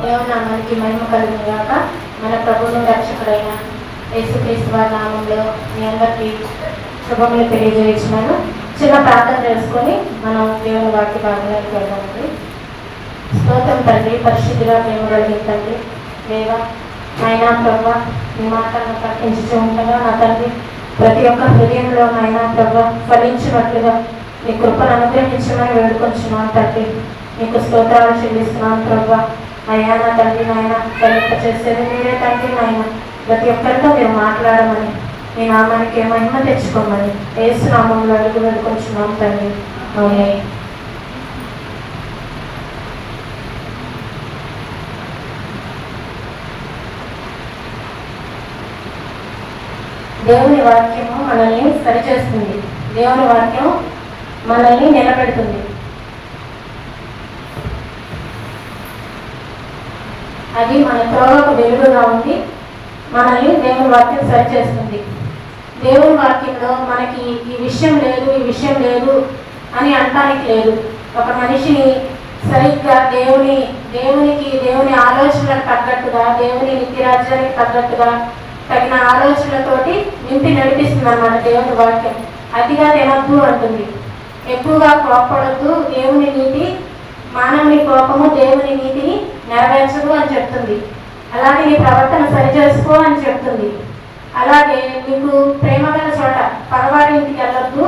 దేవునామానికి మహిమ కలుగుగాక. మన ప్రభువును రక్షకుడైన యేసుక్రీస్తు వారి నామంలో మీ అందరికీ శుభములు తెలియజేస్తున్నాను. చిన్న ప్రార్థన చేసుకొని మనం దేవుని వాక్య భాగంలోకి వెళ్దామండి. స్తోత్రం తండ్రి, పరిశుద్ధిగా మేము కలిగించండి. దేవా నాయనా ప్రభా, మీ మాటలను ప్రకటించుతూ ఉండగా నా తండ్రి ప్రతి ఒక్క హృదయంలో నాయనా ప్రభా ఫలించినట్లుగా మీ కృపను అనుగ్రహించమని వేడుకొంచున్నాను తండ్రి. మీకు స్తోత్రాలు చెల్లిస్తున్నాను ప్రభా. అయ్యా నా తండ్రి నాయన కలిప చేసేది మీరే తండ్రి నాయన. ప్రతి ఒక్కరితో మీరు మాట్లాడమని, మీ నామానికి మహిమ తెచ్చుకోమని యేసు నామంలో అడుగు వేడుకొంచున్నాం తండ్రి. అవునే. దేవుని వాక్యము మనల్ని సరిచేస్తుంది. దేవుని వాక్యం మనల్ని నిలబెడుతుంది. అది మన త్రోవకు వెలుగుగా ఉండి మనల్ని దేవుని వాక్యం సరిచేస్తుంది. దేవుని వాక్యంలో మనకి ఈ విషయం లేదు అని అనటానికి లేదు. ఒక మనిషిని సరిగ్గా దేవుని ఆలోచనలకు తగ్గట్టుగా, దేవుని నిత్యరాజ్యానికి తగ్గట్టుగా తగిన ఆలోచనలతోటి నింపి నడిపిస్తుంది అన్నమాట దేవుని వాక్యం. అతిగా తినద్దు అంటుంది. ఎక్కువగా కోపపడద్దు. దేవుని నీతి, మానవుని కోపము దేవుని నీతిని నెరవేర్చదు అని చెప్తుంది. అలాగే నీ ప్రవర్తన సరిచేసుకో అని చెప్తుంది. అలాగే నీకు ప్రేమ గల చోట పరవారి ఇంటికి వెళ్ళొద్దు,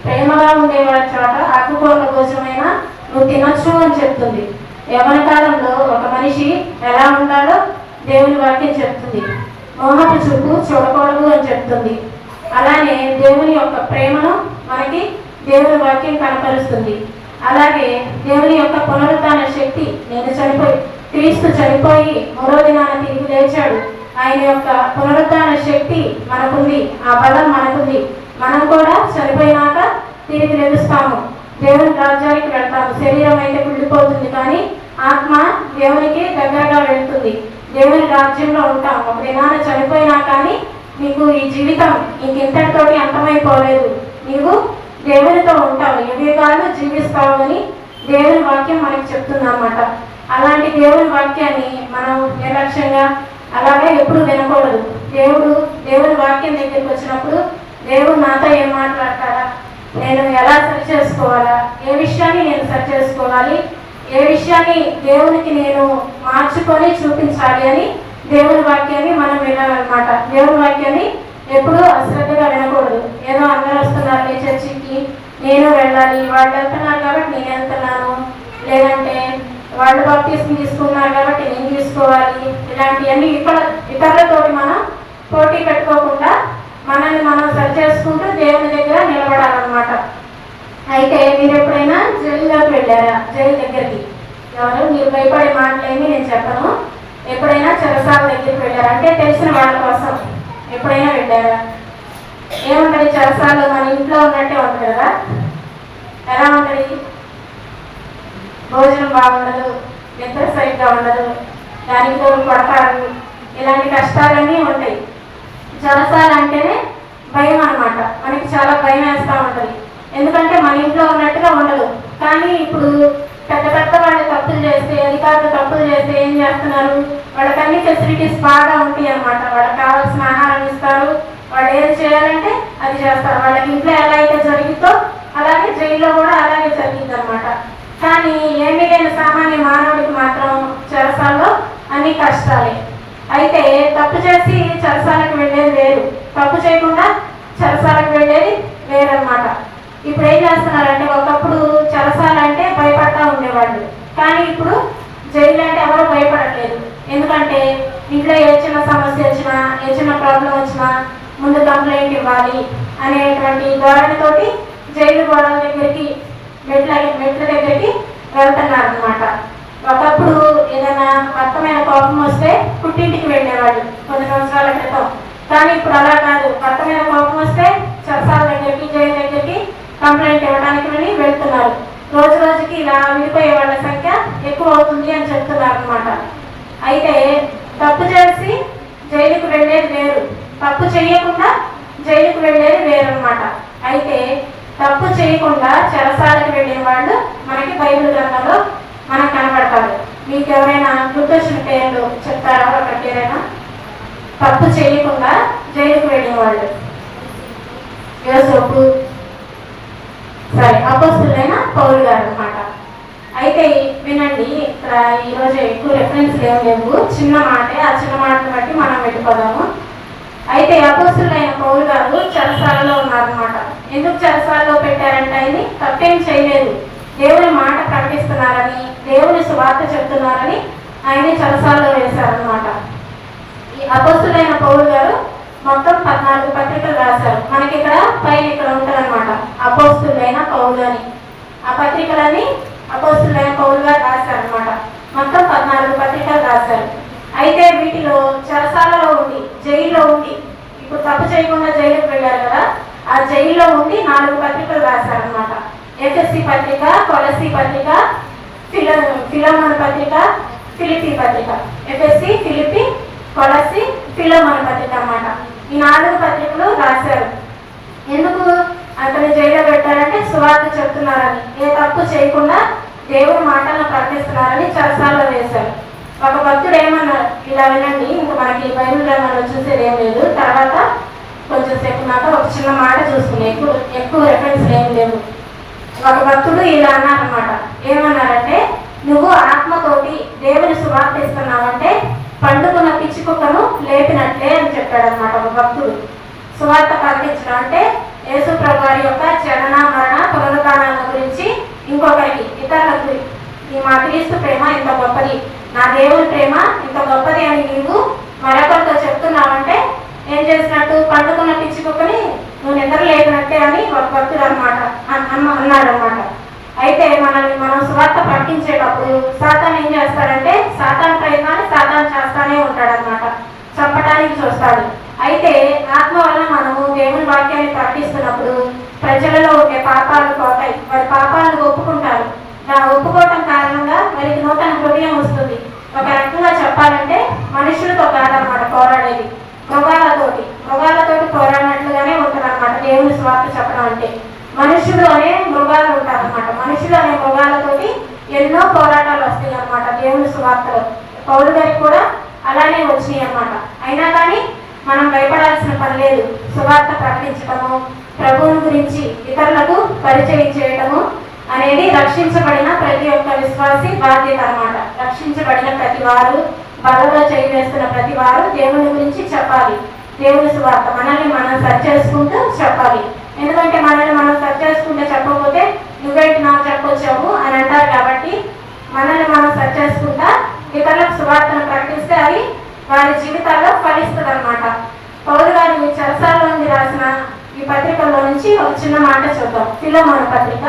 ప్రేమగా ఉండేవాడి చోట ఆకుకూరల భోజనమైనా నువ్వు తినొచ్చు అని చెప్తుంది. యవ్వన కాలంలో ఒక మనిషి ఎలా ఉండాలో దేవుని వాక్యం చెప్తుంది. మోహపు చూపు చూడకూడదు అని చెప్తుంది. అలానే దేవుని యొక్క ప్రేమను మనకి దేవుని వాక్యం కనపరుస్తుంది. అలాగే దేవుని యొక్క పునరుత్థాన శక్తి, క్రీస్తు చనిపోయి మూడో దినాన తిరిగి లేచాడు. ఆయన యొక్క పునరుత్థాన శక్తి మనకుంది, ఆ బలం మనకుంది. మనం కూడా చనిపోయినాక తిరిగి లేస్తాము, దేవుని రాజ్యానికి వెళ్తాము. శరీరం అయితే కుళ్ళిపోతుంది కానీ ఆత్మ దేవునికి దగ్గరగా వెళ్తుంది. దేవుని రాజ్యంలో ఉంటాం. ఒక దినాన చనిపోయినా కానీ నీకు ఈ జీవితం ఇంతటితోటి అంతమైపోలేదు. నీవు దేవునితో ఉంటావు, యుగాలు జీవిస్తావు అని దేవుని వాక్యం మనకి చెప్తుందన్నమాట. అలాంటి దేవుని వాక్యాన్ని మనం నిర్లక్ష్యంగా అలాగే ఎప్పుడు వినకూడదు. దేవుని వాక్యం దగ్గరికి వచ్చినప్పుడు దేవుడు నాతో ఏం మాట్లాడతారా, నేను ఎలా సరి చేసుకోవాలా, ఏ విషయాన్ని నేను సరి చేసుకోవాలి, ఏ విషయాన్ని దేవునికి నేను మార్చుకొని చూపించాలి అని దేవుని వాక్యాన్ని మనం వినాలన్నమాట. దేవుని వాక్యాన్ని ఎప్పుడూ అశ్రద్ధగా వినకూడదు. ఏదో అందరూ వస్తున్నారు ఈ చర్చికి, నేను వెళ్ళాలి, వాళ్ళు వెళ్తున్నారు కాబట్టి నేను వెళ్తున్నాను, లేదంటే వాళ్ళు బాప్టిజం తీసుకున్నారు కాబట్టి నేను తీసుకోవాలి, ఇలాంటివన్నీ ఇతరులతోటి మనం పోటీ పెట్టుకోకుండా మనల్ని మనం సరి చేసుకుంటూ దేవుని దగ్గర నిలబడాలన్నమాట. అయితే మీరు ఎప్పుడైనా జైల్లోకి వెళ్ళారా? జైలు దగ్గరికి ఎవరు మీరు భయపడే మాటలేమి నేను చెప్పను. ఎప్పుడైనా చెరసాల దగ్గరికి వెళ్ళారా? అంటే తెలిసిన వాళ్ళ కోసం ఎప్పుడైనా వెళ్ళారా? ఏముంటుంది చెరసాలలో? మన ఇంట్లో ఉన్నట్టే ఉంటుంది కదా. ఎలా ఉంటుంది? భోజనం బాగుండదు, నిద్ర సరిగ్గా ఉండదు, దానికి తోడు కొడతారు, ఇలాంటి కష్టాలన్నీ ఉంటాయి. చెరసాల అంటేనే భయం అన్నమాట. మనకి చాలా భయం వేస్తూ ఉంటుంది. ఎందుకంటే మన ఇంట్లో ఉన్నట్టుగా ఉండదు. కానీ ఇప్పుడు పెద్ద వాళ్ళు తప్పులు చేస్తే, అధికారులు తప్పులు చేస్తే ఏం చేస్తున్నారు? వాళ్ళకి అన్ని ఫెసిలిటీస్ బాగా ఉంటాయి అన్నమాట. వాళ్ళకి కావాల్సిన ఆహారం ఇస్తారు, వాళ్ళు ఏది చేయాలంటే అది చేస్తారు. వాళ్ళకి ఇంట్లో ఎలా అయితే జరిగిద్దో అలాగే జైల్లో కూడా అలాగే జరిగింది అన్నమాట. కానీ ఏమీ లేని సామాన్య మానవుడికి మాత్రం చెరసాల్లో అన్ని కష్టాలే. అయితే తప్పు చేసి చెరసాలకు వెళ్ళేది వేరు, తప్పు చేయకుండా చెరసాలకు వెళ్ళేది వేరన్నమాట. ఇప్పుడు ఏం చేస్తున్నారంటే, ఒకప్పుడు చెరసాల అంటే భయపడతా ఉండేవాళ్ళు, కానీ ఇప్పుడు జైలు అంటే ఎవరు భయపడట్లేదు. ఎందుకంటే ఇంట్లో ఏ చిన్న సమస్య వచ్చినా, ఏ చిన్న ప్రాబ్లం వచ్చినా ముందు కంప్లైంట్ ఇవ్వాలి అనేటువంటి ధోరణితోటి జైలు గోడల దగ్గరికి, మెట్ల దగ్గరికి వెళ్తున్నారు అన్నమాట. ఒకప్పుడు ఏదైనా వర్తమైన కోపం వస్తే పుట్టింటికి వెళ్ళేవాళ్ళు కొన్ని సంవత్సరాల క్రితం. కానీ ఇప్పుడు అలా కాదు. వర్తమైన కోపం వస్తే చెరసాల దగ్గరికి, జైలు దగ్గరికి కంప్లైంట్ ఇవ్వడానికి వెళ్తున్నారు. రోజు రోజుకి ఇలా విడిపోయే వాళ్ళ సంఖ్య ఎక్కువ అవుతుంది అని చెప్తున్నారు అన్నమాట. అయితే తప్పు చేసి జైలుకు వెళ్ళేది వేరు, తప్పు చేయకుండా జైలుకు వెళ్ళేది వేరు అన్నమాట. అయితే తప్పు చేయకుండా చెరసాలకు వెళ్ళిన వాళ్ళు మనకి బైబిల్ గ్రంథంలో మనకు కనబడతారు. మీకు ఎవరైనా గుర్తొచ్చిన పేర్లు చెప్తారా? ఒక పేరైనా తప్పు చేయకుండా జైలుకు వెళ్ళిన వాళ్ళు. యోసేపు, సరే, అపోస్తులైన పౌలు గారు అనమాట. అయితే వినండి, ఇక్కడ ఈరోజు ఎక్కువ రెఫరెన్స్లు ఏం లేవు, చిన్న మాటే. ఆ చిన్న మాటను బట్టి మనం వెళ్ళిపోదాము. అయితే అపోస్తులైన పౌలు గారు చెరసాలలో ఉన్నారనమాట. ఎందుకు చెరసాలలో పెట్టారంటే ఆయన్ని తప్పేం చేయలేదు, దేవుని మాట ప్రకటిస్తున్నారని, దేవుని సువార్త చెప్తున్నారని ఆయన్ని చెరసాలలో వేశారనమాట. ఈ అపోస్తులైన పౌలు గారు మొత్తం 14 పత్రికలు రాశారు. మనకి ఇక్కడ పైన ఇక్కడ ఉంటుందన్నమాట, అపోస్తులైన పౌలు అని. ఆ పత్రికలని అపోస్తులైన పౌలు గారు రాశారనమాట. మొత్తం 14 పత్రికలు రాశారు. అయితే వీటిలో చెరసాలలో ఉండి, జైల్లో ఉండి, ఇప్పుడు తప్పు చేయకుండా జైలుకు వెళ్ళారు కదా, ఆ జైల్లో ఉండి 4 పత్రికలు రాశారనమాట. ఎఫెసీ పత్రిక, కొలసీ పత్రిక, ఫిలమోను పత్రిక, ఫిలిప్పీ పత్రిక. ఎఫెసీ, ఫిలిప్పీ, కొలసీ, ఫిలమోను పత్రిక అన్నమాట. ఈ 4 పత్రికలు రాశారు. ఎందుకు అతను జైల్లో పెట్టారంటే సువార్త చెప్తున్నారని, ఏ తప్పు చేయకుండా దేవుని మాటలను ప్రకటిస్తున్నారని చెరసాలలో వేశారు. ఒక భక్తుడు ఏమన్నారు, ఇలా వినండి, ఇంకా మనకి బైబిల్ గ్రంథంలో చూసేది ఏం లేదు. తర్వాత కొంచెం సేపు ఉన్నాక ఒక చిన్న మాట చూసుకుని, ఎక్కువ రెఫరెన్స్ ఏం లేవు. ఒక భక్తుడు ఇలా అన్నారనమాట. ఏమన్నారంటే, నువ్వు ఆత్మతోటి దేవుని సువార్త ఇస్తున్నావంటే పండుకున్న పిచ్చి కుక్కను లేపినట్లే అని చెప్పాడనమాట ఒక భక్తుడు. సువార్త ప్రకటించడం అంటే యేసు ప్రభు వారి యొక్క జనన, మరణ, పునరుద్ధానాల గురించి ఇంకొకరికి, ఇతరులకు, మా క్రీస్తు ప్రేమ ఇంత గొప్పది, నా దేవుని ప్రేమ ఇంత గొప్పది అని నీవు మరొకరితో చెప్తున్నావంటే ఏం చేసినట్టు? పండుకున్న పిచ్చి కుక్కని నువ్వు నిద్ర లేపినట్టే అని ఒక భక్తుడు అన్నాడనమాట. అయితే మనం సువార్త ప్రకటించేటప్పుడు సాతాను ఏం చేస్తాడంటే, సాతాను ప్రయత్నాన్ని సాతాను చేస్తానే ఉంటాడనమాట, చెప్పడానికి చూస్తాడు. అయితే ఆత్మ వల్ల మనము దేవుని వాక్యాన్ని ప్రకటిస్తున్నప్పుడు ప్రజలలో ఉండే పాపాలు పోతాయి, వారి పాపాలను ఒప్పుకుంటారు. ఒప్పుకోవటం కారణంగా వారికి నూతన హృదయం వస్తుంది. ఒక రకంగా చెప్పాలంటే మనుషులతో కాదనమాట పోరాడేది, మృగాలతోటి పోరాడినట్లుగానే ఉంటుంది అనమాట దేవుని స్వార్థ చెప్పడం అంటే. మనుషులు అనే మృగాలు ఉంటారనమాట, మనుషులు అనే మృగాలతోటి ఎన్నో పోరాటాలు వస్తాయి అనమాట దేవుని స్వార్థలో. పౌలు గారికి కూడా అలానే వచ్చినాయి అనమాట. అయినా కానీ మనం భయపడాల్సిన పని లేదు. సువార్త ప్రకటించటము, ప్రభువుని గురించి ఇతరులకు పరిచయం చేయటము అనేది రక్షించబడిన ప్రతి ఒక్క విశ్వాసి బాధ్యత అనమాట. రక్షించబడిన ప్రతి వారు, బలలో చేయివేస్తున్న ప్రతి వారు దేవుని గురించి చెప్పాలి. దేవుని సువార్త మనల్ని మనం సరి చేసుకుంటూ చెప్పాలి. ఎందుకంటే మనల్ని మనం సరి చేసుకుంటే చెప్పకపోతే నువ్వేంటి నాకు చెప్పొచ్చావు అని అంటారు. కాబట్టి మనల్ని మనం సరి చేసుకుంటా ఇతరులకు సువార్తను ప్రకటిస్తే అది వారి జీవితాల్లో ఫలిస్తుంది అనమాట. పౌలు గారు ఈ చెరసాలలో నుండి రాసిన ఈ పత్రికల్లో నుంచి ఒక చిన్న మాట చూద్దాం. ఫిలమోను పత్రిక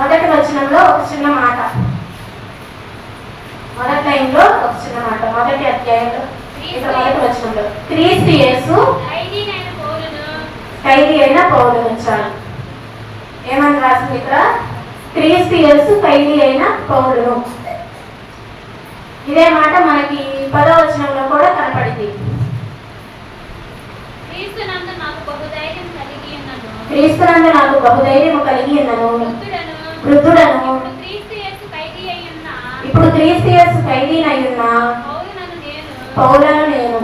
1వ వచనంలో ఒక చిన్న మాట, 1వ లైన్లో ఒక చిన్న మాట, 1వ అధ్యాయంలో 1వ వచనంలో, క్రీస్తు యేసు ఖైదీ అయిన పౌలును. చాలు, ఏమని రాసింది ఇక్కడ? క్రీస్తు యేసు ఖైదీ అయిన పౌలును. ఇదే మాట మనకి 10వ వచనంలో కూడా కనపడింది. క్రీస్తునందు నాకు బహుధైర్యము కలిగి ఉన్నను, వృద్ధుడను, ఇప్పుడు క్రీస్తు యేసు ఖైదీనయ్యున్న పౌలను నేను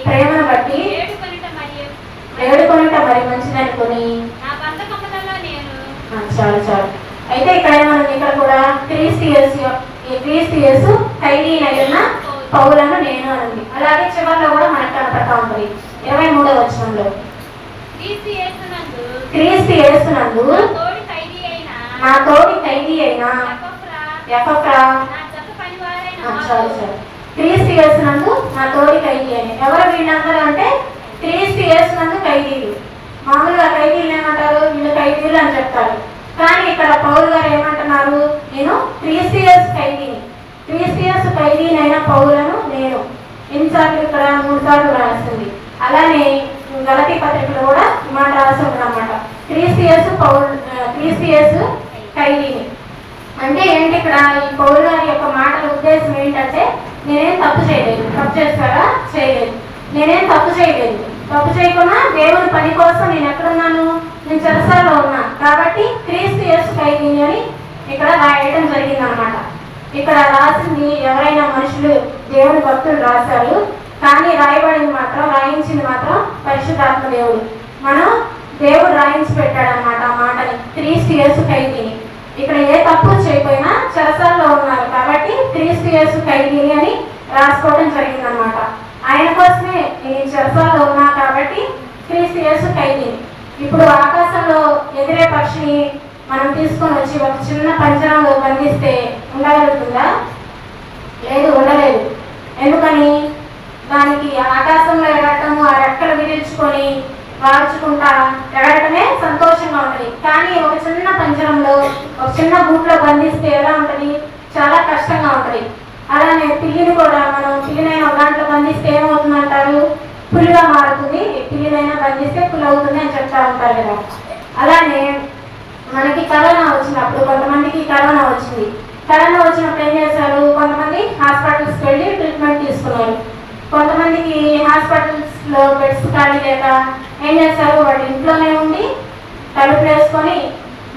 ప్రేమను బట్టి వేడుకొనుట మరి మంచిదనుకొని. చాలు. అయితే ఇక్కడ ఏమన్నా, ఇక్కడ కూడా క్రీస్తు యేసు ఖైదీనయ్యున్న పౌలను నేను అనండి. అలాగే చివరిలో కూడా మనకు కనపడతా ఉంటుంది 23వ వచనంలో, క్రీస్తు యేసునందు నా తోడి ఖైదీ అయిన ఎపఫ్రా. చాలు. క్రీస్తు యేసునందు నా తోడి ఖైదీ అయిన. ఎవరు వీళ్ళందరూ అంటే క్రీస్తు యేసునందు ఖైదీలు. మామూలుగా ఖైదీలు ఏమంటారు? వీళ్ళు ఖైదీలు అని చెప్తారు. కానీ ఇక్కడ పౌలు గారు ఏమంటున్నారు? నేను క్రీస్తు యేసు ఖైదీని, క్రీస్తు యేసు ఖైదీనైన పౌలను నేను. ఎన్నిసార్లు? ఇక్కడ 3 సార్లు రాస్తుంది. అలానే గలతీ పత్రికలో కూడా ఈ మాట రాసి ఉందన్నమాట, క్రీస్తు యేసు ఖైదీని. అంటే ఏంటి? ఇక్కడ ఈ పౌలు గారి యొక్క మాటల ఉద్దేశం ఏంటంటే, నేనేం తప్పు చేయలేదు. తప్పు చేస్తారా? చేయలేదు. నేనేం తప్పు చేయలేదు. తప్పు చేయకుండా దేవుని పని కోసం నేను ఎక్కడున్నాను, నేను చెరసాలలో ఉన్నా. కాబట్టి క్రీస్తు యేసు ఖైదీని అని ఇక్కడ రాయడం జరిగింది అనమాట. ఇక్కడ రాసింది ఎవరైనా మనుషులు, దేవుని భక్తులు రాశారు, కానీ రాయించింది మాత్రం పరిశుద్ధాత్మ దేవుడు. మనం దేవుడు రాయించి పెట్టాడనమాట ఆ మాటని, క్రీస్తు యేసు ఖైదీని. ఇక్కడ ఏ తప్పు చేయకపోయినా చెరసాలలో ఉన్నారు కాబట్టి క్రీస్తు యేసు ఖైదీని అని రాసుకోవడం జరిగిందనమాట. ఆయన కోసమే నేను చెరసాలలో ఉన్నా కాబట్టి క్రీస్తు యేసు ఖైదీని. ఇప్పుడు ఆకాశంలో ఎగిరే పక్షిని మనం తీసుకొని వచ్చి ఒక చిన్న పంజరంలో బంధిస్తే ఉండగలుగుతుందా? లేదు, ఉండలేదు. ఎందుకని? దానికి ఆకాశంలో ఎగరటము, ఆ రెక్కలు విదిల్చుకొని వాల్చుకుంటా ఎగరటమే సంతోషంగా ఉంటుంది. కానీ ఒక చిన్న పంజరంలో, ఒక చిన్న బూట్లో బంధిస్తే ఎలా ఉంటుంది? చాలా కష్టంగా ఉంటుంది. అలానే పిల్లిని కూడా మనం పిల్లినైనా ఒక దాంట్లో బంధిస్తే ఏమవుతుంది అంటారు? పులిగా మారుతుంది. పిల్లినైనా బంధిస్తే పులి అవుతుంది అని చెప్తా ఉంటారు కదా. అలానే మనకి కరోనా వచ్చినప్పుడు, కొంతమందికి కరోనా వచ్చింది. కరోనా వచ్చినప్పుడు ఏం చేశారు? కొంతమంది హాస్పిటల్స్కి వెళ్ళి ట్రీట్మెంట్ తీసుకున్నారు. కొంతమందికి హాస్పిటల్స్లో బెడ్స్ ఖాళీ లేక ఏం చేస్తారు? వాళ్ళు ఇంట్లోనే ఉండి తలుపులు వేసుకొని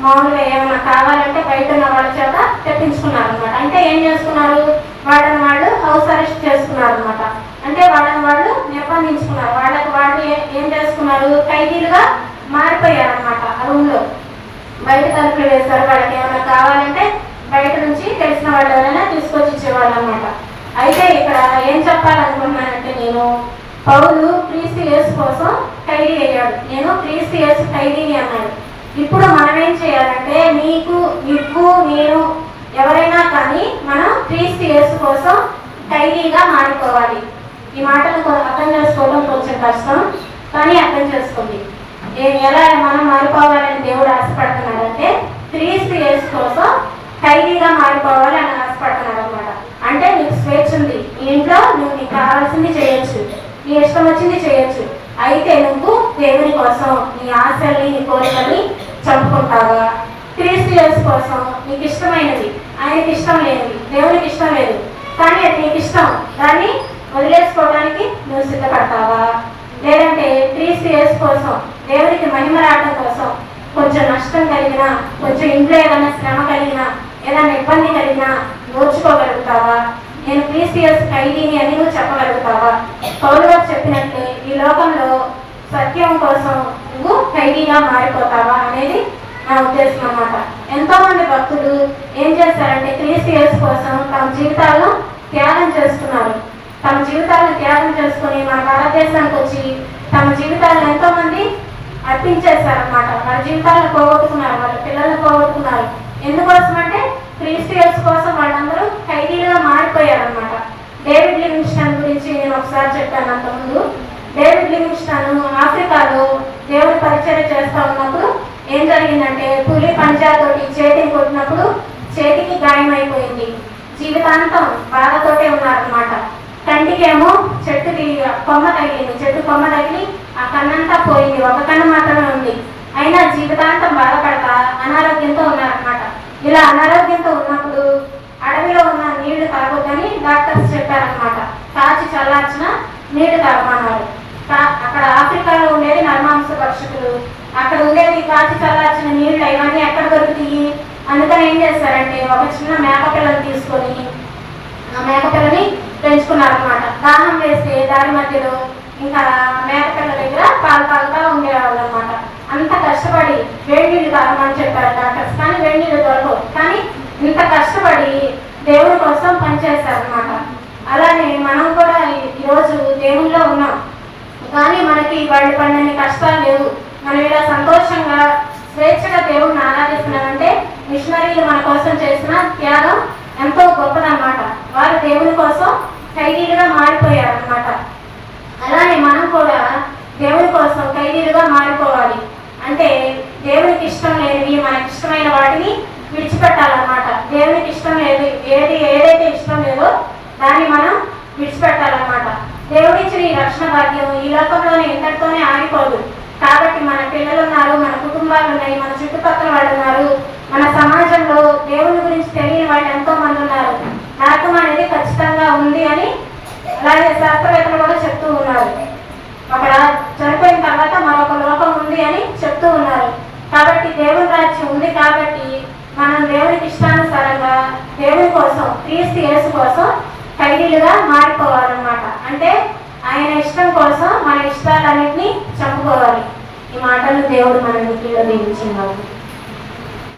మామూలుగా ఏమైనా కావాలంటే బయట ఉన్న వాళ్ళ చేత తెప్పించుకున్నారు అనమాట. అంటే ఏం చేసుకున్నారు? వాళ్ళని వాళ్ళు హౌస్ అరెస్ట్ చేసుకున్నారు అనమాట. అంటే వాళ్ళని వాళ్ళు నిర్బంధించుకున్నారు. వాళ్ళకి వాళ్ళు ఏం చేసుకున్నారు? ఖైదీలుగా మారిపోయారు అనమాట. ఆ రూమ్లో బయట తలుపులు వేస్తారు. వాళ్ళకి ఏమైనా కావాలంటే బయట నుంచి తెలిసిన వాళ్ళు ఎవరైనా తీసుకొచ్చి ఇచ్చేవాళ్ళు అనమాట. అయితే ఇక్కడ ఏం చెప్పాలనుకుంటున్నానంటే, నేను పౌలు క్రీస్తు యేసు కోసం ఖైదీ అయ్యాడు. నేను క్రీస్తు యేసు ఖైదీని అన్నాడు. ఇప్పుడు మనం ఏం చేయాలంటే, నువ్వు నేను ఎవరైనా కానీ మనం క్రీస్తు యేసు కోసం ఖైదీగా మారిపోవాలి. ఈ మాటను అర్థం చేసుకోవడం కొంచెం కష్టం, కానీ అర్థం చేసుకోండి. ఎలా మనం మారిపోవాలని దేవుడు ఆశపడుతున్నాడంటే, క్రీస్తు యేసు కోసం ఖైదీగా మారిపోవాలి అని ఆశపడుతున్నాడు అనమాట. అంటే నీకు స్వేచ్ఛ ఉంది, నీ ఇంట్లో నువ్వు నీకు కావాల్సింది చేయొచ్చు, నీ ఇష్టం వచ్చింది చేయొచ్చు. అయితే నువ్వు దేవుని కోసం నీ ఆశల్ని, నీ కోరికల్ని చంపుకుంటావా? క్రీస్తు యేసు కోసం నీకు ఇష్టమైనది ఆయనకి ఇష్టం లేనిది దేవునికి ఇష్టం లేదు, కానీ అది నీకు ఇష్టం, దాన్ని వదిలేసుకోవడానికి నువ్వు సిద్ధపడతావా? లేదంటే క్రీస్తు యేసు కోసం దేవునికి మహిమ రావడం కోసం కొంచెం నష్టం కలిగినా, కొంచెం ఇంట్లో ఏదైనా శ్రమ కలిగినా, ఏదైనా ఇబ్బంది కలిగినా ఓర్చుకోగలుగుతావా? నేను క్రీస్తు యేసు ఖైదీని అని నువ్వు చెప్పగలుగుతావా? పౌలు గారు చెప్పినట్లే ఈ లోకంలో సత్యం కోసం నువ్వు ఖైదీగా మారిపోతావా అనేది నా ఉద్దేశం అన్నమాట. ఎంతో మంది భక్తులు ఏం చేస్తారంటే, క్రీస్తు యేసు కోసం తమ జీవితాలను త్యాగం చేస్తున్నారు. తమ జీవితాలను త్యాగం చేసుకుని మన భారతదేశానికి వచ్చి తమ జీవితాలను ఎంతో మంది అర్పించేశారనమాట. వాళ్ళ జీవితాలను పోగొట్టుకున్నారు, వాళ్ళ పిల్లలను పోగొట్టుకున్నారు. ఎందుకోసం అంటే క్రీస్తు యేసు కోసం వాళ్ళందరూ ఖైదీలుగా మారిపోయారనమాట. డేవిడ్ లివింగ్స్టన్ గురించి నేను ఒకసారి చెప్పాను అంతకుముందు. డేవిడ్ లివింగ్స్టన్ ఆఫ్రికాలో దేవుడి పరిచర్య చేస్తూ ఉన్నప్పుడు ఏం జరిగిందంటే, పులి పంజాతోటి చేతిని కొట్టినప్పుడు చేతికి గాయమైపోయింది. జీవితాంతం బాధతోటే ఉన్నారనమాట. కంటికేమో చెట్టుకి కొమ్మ తగిలింది, చెట్టు కొమ్మ తగిలి ఆ కన్నంతా పోయింది, ఒక కన్ను మాత్రమే ఉంది. అయినా జీవితాంతం బాధపడతా అనారోగ్యంతో ఉన్నారనమాట. ఇలా అనారోగ్యంతో ఉన్నప్పుడు అడవిలో ఉన్న నీళ్లు తాగొద్దని డాక్టర్స్ చెప్పారనమాట. కాచి చల్లార్చిన నీళ్లు తాగమన్నారు. అక్కడ ఆఫ్రికాలో ఉండేది నరమాంస భక్షకులు, అక్కడ ఉండేది కాచి చల్లార్చిన నీళ్లు, ఇవన్నీ ఎక్కడ దొరుకుతాయి? అందుకని ఏం చేస్తారంటే, ఒక చిన్న మేకపిల్లని తీసుకొని ఆ మేకపిల్లని పెంచుకున్నారనమాట. దాహం వేస్తే దారి మధ్యలో ఇంకా మేకపిల్ల దగ్గర పాలు తాగుతా ఉండేవాళ్ళు అనమాట. అంత కష్టపడి వేడి నీళ్ళు తాగమని చెప్పారు డాక్టర్స్, కానీ వేడి నీళ్ళు దొరకవు. కానీ ఇంత కష్టపడి దేవుని కోసం పనిచేశారనమాట. అలానే మనం కూడా ఈరోజు దేవుల్లో ఉన్నాం, కానీ మనకి వాళ్ళు పడినన్ని కష్టాలు లేవు. మనం ఇలా సంతోషంగా స్వేచ్ఛగా దేవుడిని ఆరాధిస్తున్నామంటే మిషనరీలు మన కోసం చేసిన త్యాగం ఎంతో గొప్పదన్నమాట. వారు దేవుని కోసం ఖైదీలుగా మారిపోయారనమాట. అలానే మనం కూడా దేవుని కోసం ఖైదీలుగా మారిపోవాలి. అంటే దేవునికి ఇష్టం లేనివి, మనకి ఇష్టమైన వాటిని విడిచిపెట్టాలన్నమాట. దేవునికి ఇష్టం లేదు, ఏదైతే ఇష్టం లేదో దాన్ని మనం విడిచిపెట్టాలన్నమాట. దేవుడిచ్చిన ఈ రక్షణ భాగ్యం ఈ లోకంలోనే ఇంతటితోనే ఆగిపోదు. కాబట్టి మన పిల్లలు ఉన్నారు, మన కుటుంబాలు ఉన్నాయి, మన చుట్టుపక్కల వాళ్ళు ఉన్నారు, మన సమాజంలో దేవుని గురించి తెలియని వాళ్ళు ఎంతో మంది ఉన్నారు. నరకం అనేది ఖచ్చితంగా ఉంది అని అలాగే శాస్త్రవేత్తలు కూడా చెప్తూ ఉన్నారు. అక్కడ దేవునికి ఇష్టానుసారంగా దేవుని కోసం క్రీస్తు యేసు కోసం ఖైదీలుగా మారిపోవాలన్నమాట. అంటే ఆయన ఇష్టం కోసం మన ఇష్టాలన్నింటినీ చంపుకోవాలి. ఈ మాటలు దేవుడు మనల్ని దీవించినాడు.